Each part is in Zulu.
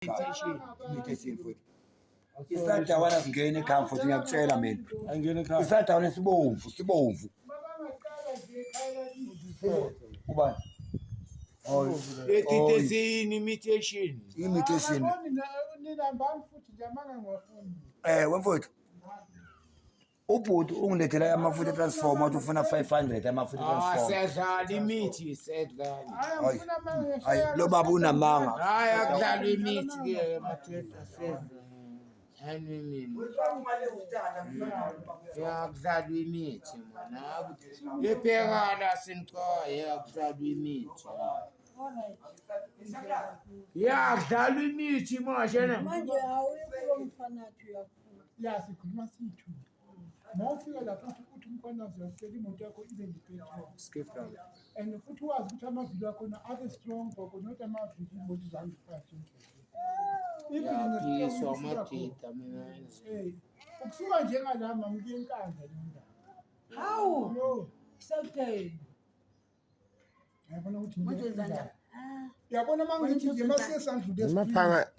imitation futhi isadawana singena ekhaya futhi ngiyakutshela mina angena ekhaya isadawana sibomvu ubani Ethi imitation ninambani futhi nje amanga ngiwafuni wemfowethu ubhuti ungilethela amafutha transformer uthi ufuna 500 amafutha transformer siyadlala imithi sedlala hayi lo baba unamanga hayi akudlala imithi ke matheta seza hani mina yakudlala imithi mana yephekala sinqoya yakudlala imithi yakudlala imithi manje awuyikulo mfanathi ya sikhuluma sithu mawufika lapho uthi umkhwanazi uyacela imoto yakho ibe nepetrol and futhi wazi ukuthi amavili akhona abe strong for not amavili imoto zangiphathi yapiswa amadida mina ukusuka njengalama ngiye enkandla linda hawu no Saturday yabona ukuthi yabona mangithi nje masesandlule maphanga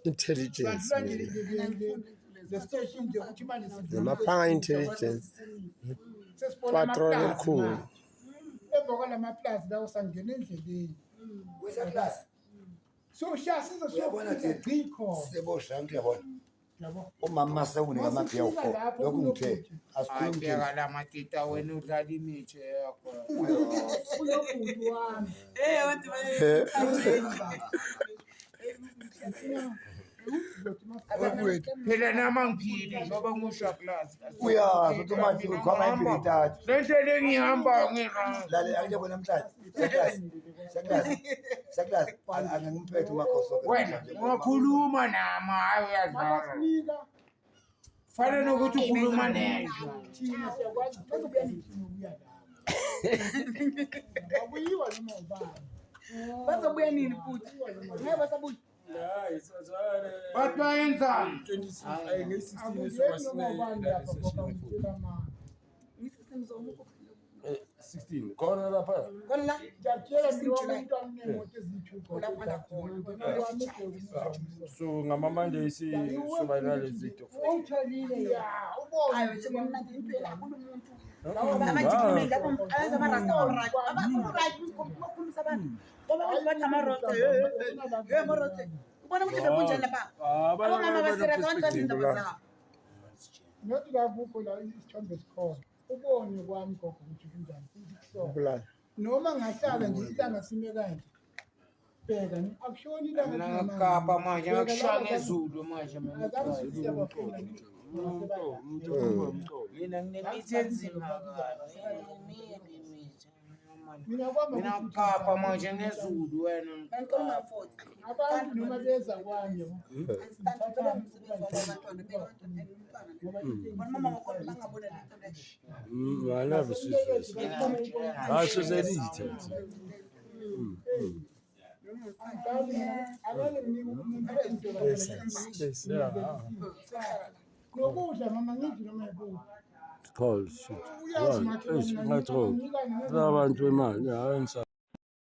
intelligence the station nje ukuthi manje maphanga intelligence patrol ekhulu evokala amaplaza lawo sangena endleleni wesa class so shasizo uyabona ngikho sibosha ngiyabona yabo umama sewune amabhiya ukho lokhu ngithe asikhulumi ayibheka la matita wena udlala imithi yakho kulobhuti wami phela nama ngiphili ngoba ngusha class uyazi ukuthi manje ukhoma impilo ithathu lento engihamba ngihamba lale akuyabona namhlanje saklazi angimphethe umakhosi wena ungakhuluma nama hayi uyadlala fanele nokuthi ukhuluma nezwa thina siyakwazi ukubuya nokuya la abuyiwa noma ubani bazobuya nini futhi ngeke basabuya bathi bayenzani isystem zomuko 16 khona lapha kona so ngama-Monday sisobayina lezi zinto ayo sekumnandi impela kunomuntu abajikimeli lapho abenza amarasta alright abakhulumright ukukhulumisa abantu ngoba abantu bathi amarasta amarasta ubona ukuthi bekunjani lapha abomama baserious abantu bazindaba zabo nothi lakukho la isithombe sikhona ubone kwami gogo ukuthi kunjani futhi noma ngahlala nje ilanga sime kanje bheka akushoni ilanga nakapa manje ngakushaya ngezulu manje mina nginemithi enzima mina kapa manje ngezulu wena abantu noma beza kwami I never see this. I should say these nokudla mama ngithi noma yikuphi Paul, shit. Right. It's my throat. Abantu imali.